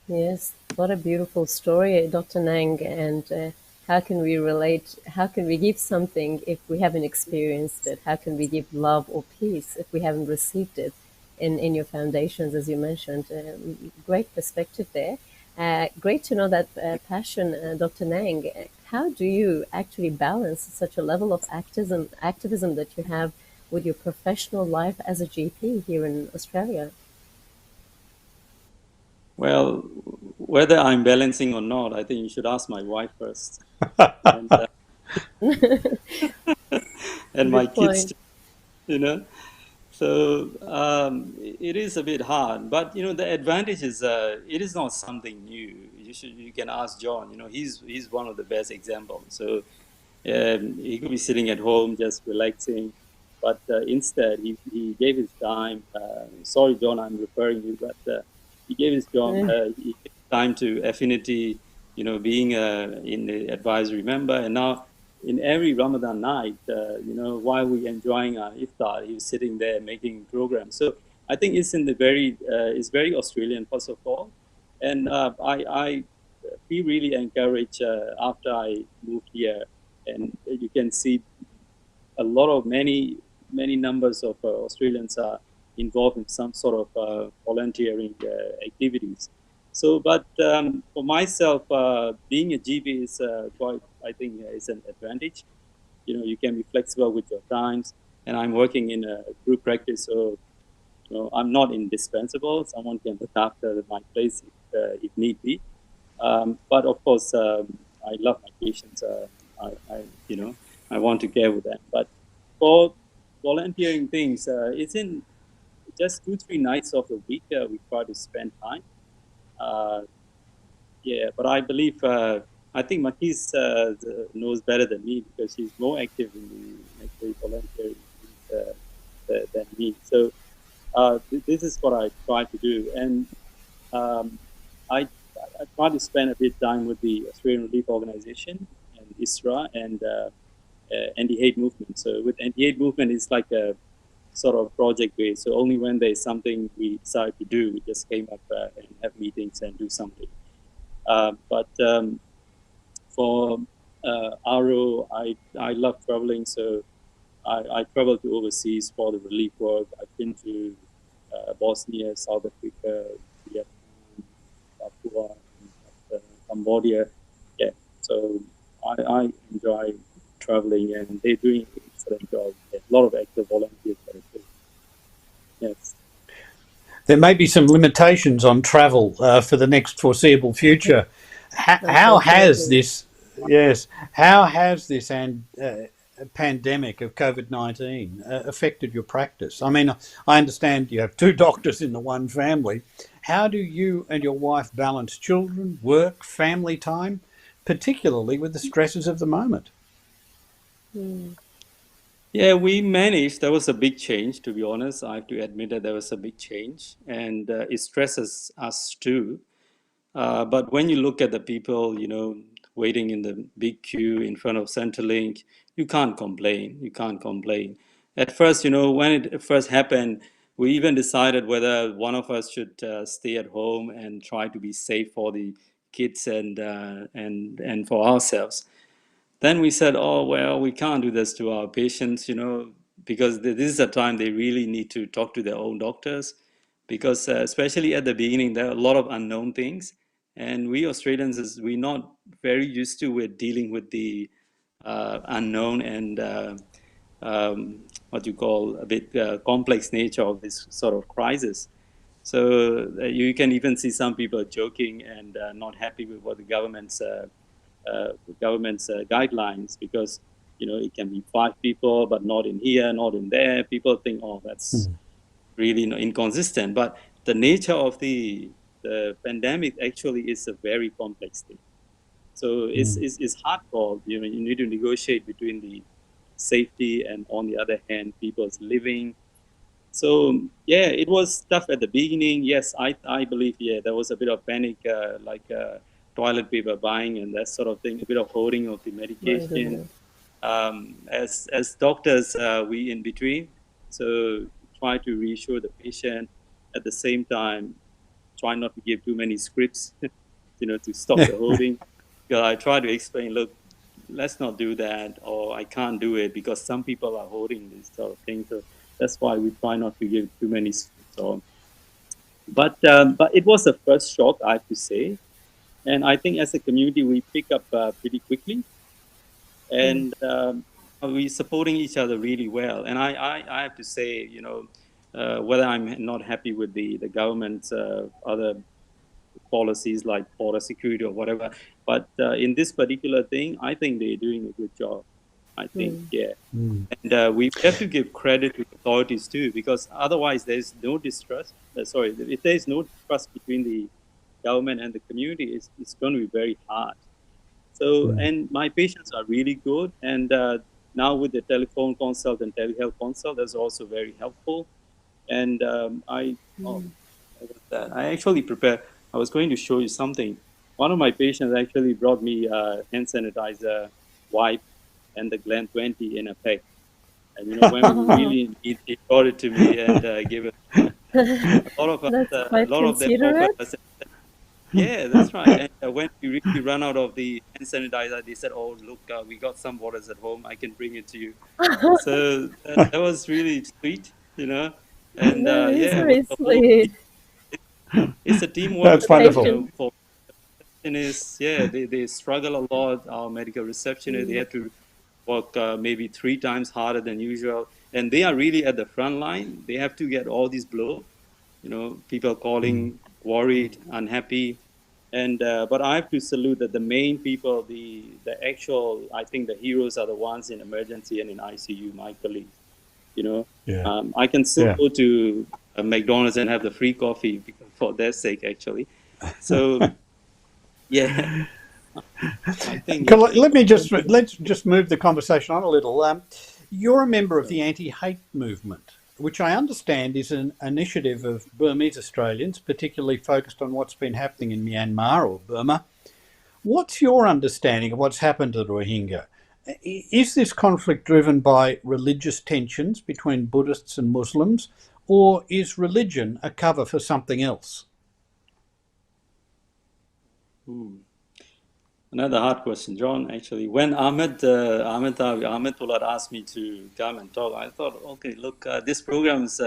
Yes, what a beautiful story, Dr. Naing. And how can we relate? How can we give something if we haven't experienced it? How can we give love or peace if we haven't received it in your foundations, as you mentioned? Great perspective there. Great to know that passion, Dr. Naing. How do you actually balance such a level of activism that you have with your professional life as a GP here in Australia? Well, whether I'm balancing or not, I think you should ask my wife first, and and my Good kids, point. too, you know. So it is a bit hard, but the advantage is it is not something new. You can ask John. He's one of the best examples. So he could be sitting at home just relaxing, but instead he gave his time. Sorry, John, I'm referring you, but he gave his he gave time to Affinity. Being in the advisory member, and now in every Ramadan night, while we enjoying our iftar, he was sitting there making programs. So I think it's very Australian first of all, and I feel really encouraged after I moved here, and you can see a lot of many numbers of Australians are involved in some sort of volunteering activities. So, but for myself, being a GB is quite, I think, is an advantage. You can be flexible with your times, and I'm working in a group practice, so I'm not indispensable. Someone can look after my place if need be. But of course, I love my patients. I want to care with them. But for volunteering things, it's in just 2-3 nights of the week. We try to spend time. Uh, yeah, but I believe I think Makis knows better than me because she's more active in the actually volunteering than me. So this is what I try to do, and um, I I try to spend a bit of time with the Australian Relief Organization and ISRA and anti-hate movement. So with anti-hate movement, it's like a sort of project based. So only when there's something we decide to do, we just came up and have meetings and do something. But for RO, I love traveling, so I travel to overseas for the relief work. I've been to Bosnia, South Africa, Vietnam, Papua, and Cambodia. Yeah, so I enjoy traveling, and they're doing an excellent job. A lot of active volunteers there too. Yes. There may be some limitations on travel for the next foreseeable future. How has Unfortunately. this, yes, how has this pandemic of COVID-19 affected your practice? I mean, I understand you have two doctors in the one family. How do you and your wife balance children, work, family time, particularly with the stresses of the moment? Yeah, we managed. There was a big change, to be honest. I have to admit that there was a big change, and it stresses us too. But when you look at the people, waiting in the big queue in front of Centrelink, you can't complain. You can't complain. At first, when it first happened, we even decided whether one of us should stay at home and try to be safe for the kids and for ourselves. Then we said, oh, well, we can't do this to our patients, because this is a time they really need to talk to their own doctors. Because especially at the beginning, there are a lot of unknown things. And we Australians, we're not very used to with dealing with the unknown and what you call a bit complex nature of this sort of crisis. So you can even see some people joking and not happy with what the government's guidelines, because it can be 5 people but not in here, not in there. People think, oh, that's really inconsistent, but the nature of the pandemic actually is a very complex thing. So it's hardcore. You need to negotiate between the safety and, on the other hand, people's living. So yeah, it was tough at the beginning. Yes, I believe, yeah, there was a bit of panic, like toilet paper buying and that sort of thing, a bit of hoarding of the My medication. goodness. As doctors, we in between, so try to reassure the patient. At the same time, try not to give too many scripts, to stop the holding. Because I try to explain, look, let's not do that, or I can't do it because some people are holding this sort of thing. So that's why we try not to give too many scripts. But it was the first shock, I have to say. And I think as a community, we pick up pretty quickly. And we're supporting each other really well. And I have to say, whether I'm not happy with the government's other policies like border security or whatever, but in this particular thing, I think they're doing a good job. I think, yeah. And we have to give credit to authorities too, because otherwise there's no distrust. If there's no trust between the government and the community, it's going to be very hard. So, and my patients are really good. And now with the telephone consult and telehealth consult, that's also very helpful. And I actually prepared, I was going to show you something. One of my patients actually brought me hand sanitizer, wipe, and the Glen 20 in a pack. And when we really need, he brought it to me and gave it. A lot of us, a lot of them offered us. Yeah, that's right. And when we really run out of the hand sanitizer, they said, "Oh, look, we got some waters at home. I can bring it to you." So that was really sweet, And That is yeah, very sweet. it's a teamwork. That's wonderful. For receptionists, yeah, they struggle a lot. Our medical receptionists, they have to work maybe 3 times harder than usual, and they are really at the front line. They have to get all these blow, people calling, worried, unhappy. And but I have to salute that the main people, the actual, I think the heroes are the ones in emergency and in ICU, my colleagues. I can still go to McDonald's and have the free coffee for their sake, actually. So, yeah. I think Let's just move the conversation on a little. You're a member of the anti-hate movement, which I understand is an initiative of Burmese Australians, particularly focused on what's been happening in Myanmar or Burma. What's your understanding of what's happened to the Rohingya? Is this conflict driven by religious tensions between Buddhists and Muslims, or is religion a cover for something else? Another hard question, John. Actually, when Ahmed Poulad asked me to come and talk, I thought, okay, look, this program's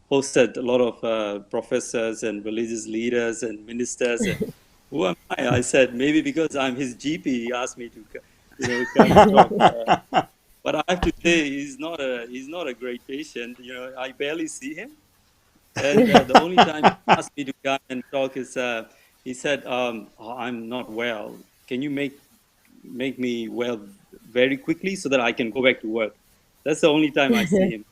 hosted a lot of professors and religious leaders and ministers. And who am I? I said maybe because I'm his GP, he asked me to come and talk. But I have to say, he's not a great patient. I barely see him, and the only time he asked me to come and talk is he said, "I'm not well. Can you make me well very quickly so that I can go back to work?" That's the only time I see him.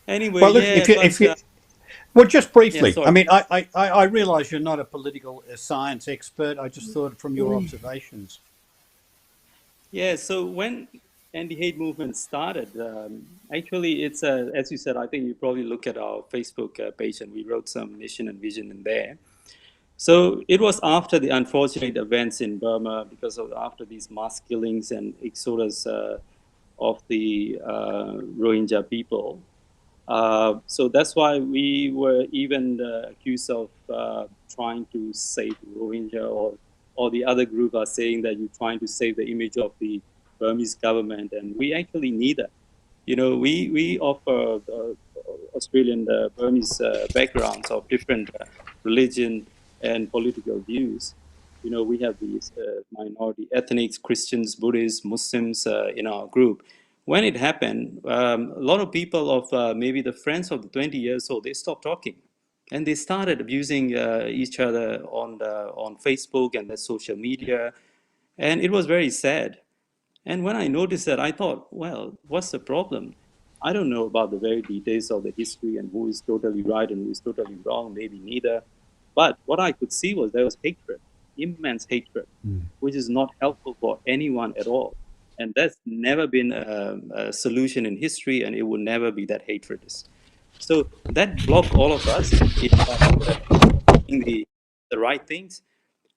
Anyway, well, just briefly. Yeah, I mean, I realise you're not a political science expert. I just thought from your observations. Yeah. So when anti-hate movement started, actually, it's as you said. I think you probably look at our Facebook page, and we wrote some mission and vision in there. So it was after the unfortunate events in Burma, because after these mass killings and exodus of the Rohingya people. So that's why we were even accused of trying to save Rohingya, or the other group are saying that you're trying to save the image of the Burmese government, and we actually neither. We offer Australian Burmese backgrounds of different religion and political views. We have these minority ethnics, Christians, Buddhists, Muslims in our group. When it happened, a lot of people of maybe the friends of the 20 years old, they stopped talking. And they started abusing each other on Facebook and the social media. And it was very sad. And when I noticed that, I thought, well, what's the problem? I don't know about the very details of the history and who is totally right and who is totally wrong, maybe neither. But what I could see was there was hatred, immense hatred, which is not helpful for anyone at all. And that's never been a solution in history, and it will never be that hatred. So that blocked all of us in the right things,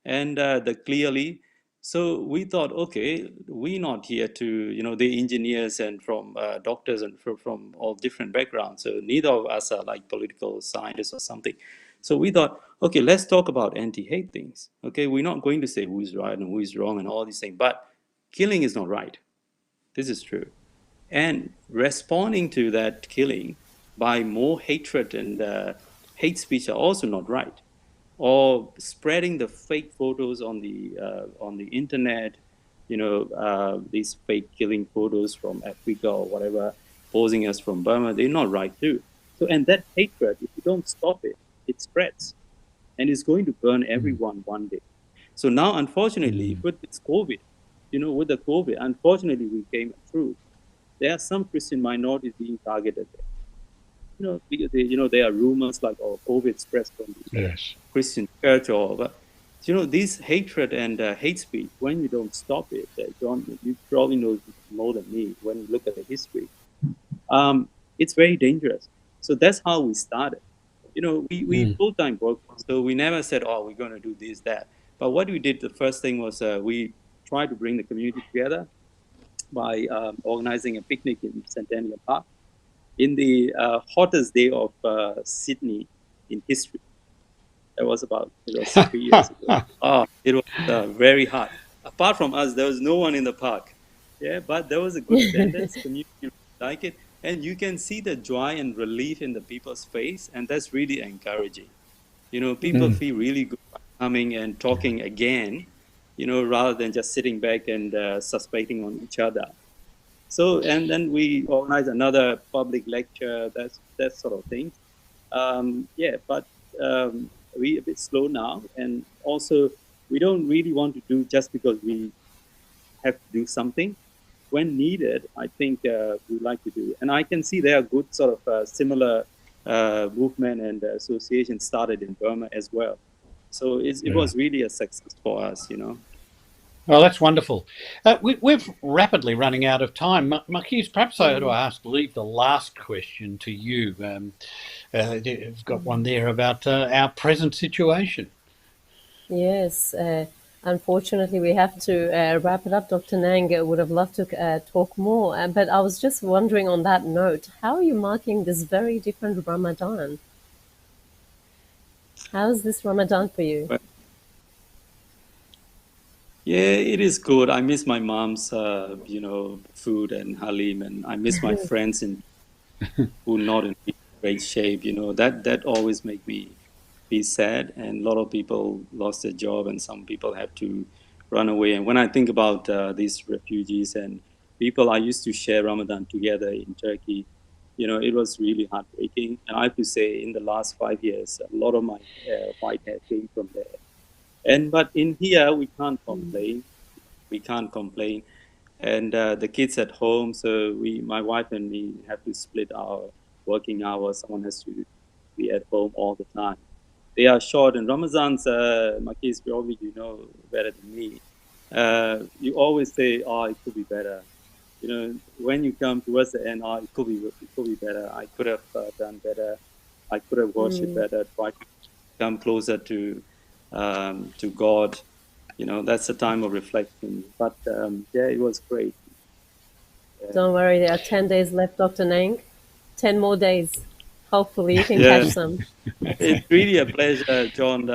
and clearly. So we thought, okay, we're not here to, the engineers and from doctors and from all different backgrounds. So neither of us are like political scientists or something. So we thought, okay, let's talk about anti-hate things. Okay, we're not going to say who is right and who is wrong and all these things, but killing is not right. This is true. And responding to that killing by more hatred and hate speech are also not right. Or spreading the fake photos on the internet, these fake killing photos from Africa or whatever, posing us from Burma, they're not right too. So, and that hatred, if you don't stop it, it spreads, and it's going to burn everyone one day. So now, unfortunately, with this COVID, with the COVID, unfortunately, we came through. There are some Christian minorities being targeted. Because there are rumors like, COVID spreads from the Christian church, but these hatred and hate speech, when you don't stop it, John, you probably know more than me when you look at the history, it's very dangerous. So that's how we started. We full-time work, so we never said, we're going to do this, that. But what we did, the first thing was we tried to bring the community together by organizing a picnic in Centennial Park in the hottest day of Sydney in history. That was 3 years ago. It was very hot. Apart from us, there was no one in the park. Yeah, but there was a good attendance. Community like it, and you can see the joy and relief in the people's face, and that's really encouraging. People feel really good coming and talking again, rather than just sitting back and suspecting on each other. So, and then we organize another public lecture, that sort of thing. But we're a bit slow now, and also we don't really want to do just because we have to do something. When needed, I think we like to do. And I can see there are good sort of similar movement and association started in Burma as well. So it was really a success for us, Well, that's wonderful. We're rapidly running out of time. Makis, perhaps I ought to leave the last question to you. You've got one there about our present situation. Yes. Unfortunately, we have to wrap it up. Dr. Naing would have loved to talk more, but I was just wondering on that note, how are you marking this very different Ramadan? How is this Ramadan for you? Yeah, it is good. I miss my mom's, food and halim, and I miss my friends who are not in great shape. That always make me be sad. And a lot of people lost their job, and some people have to run away. And when I think about these refugees and people I used to share Ramadan together in Turkey, it was really heartbreaking. And I have to say, in the last 5 years, a lot of my white hair came from there. But in here, we can't complain. We can't complain. And the kids at home, so my wife and me have to split our working hours. Someone has to be at home all the time. They are short. And Ramadan's, Makis, probably you know better than me. You always say, it could be better. When you come towards the end, it could be better. I could have done better. I could have worshipped better. Try to come closer to God. That's a time of reflection. But it was great. Don't worry, there are 10 days left, Dr. Naing. 10 more days. Hopefully you can catch some. It's really a pleasure, John.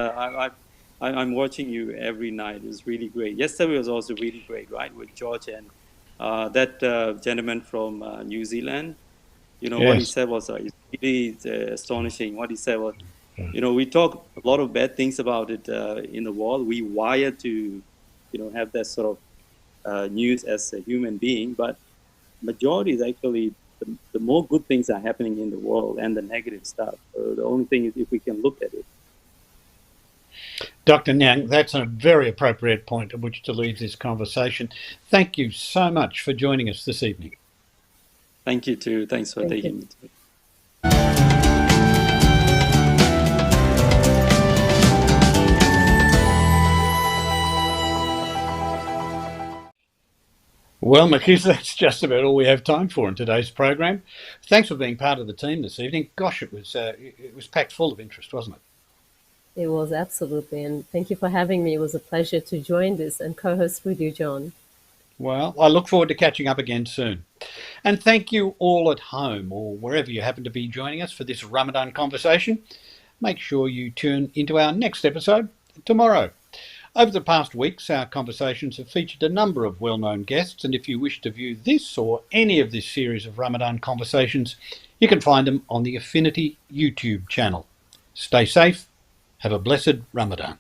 I'm watching you every night. It's really great. Yesterday was also really great, right, with George and that gentleman from New Zealand. What he said was really astonishing. What he said was, we talk a lot of bad things about it in the world. We wired to, have that sort of news as a human being, but majority is actually the more good things are happening in the world and the negative stuff. So the only thing is if we can look at it. Dr. Nyan, that's a very appropriate point at which to leave this conversation. Thank you so much for joining us this evening. Thank you too. Thanks for taking me. Well, Makis, that's just about all we have time for in today's program. Thanks for being part of the team this evening. Gosh, it was packed full of interest, wasn't it? It was, absolutely. And thank you for having me. It was a pleasure to join this and co-host with you, John. Well, I look forward to catching up again soon. And thank you all at home or wherever you happen to be joining us for this Ramadan conversation. make sure you tune into our next episode tomorrow. Over the past weeks, our conversations have featured a number of well-known guests, and if you wish to view this or any of this series of Ramadan Conversations, you can find them on the Affinity YouTube channel. Stay safe. Have a blessed Ramadan.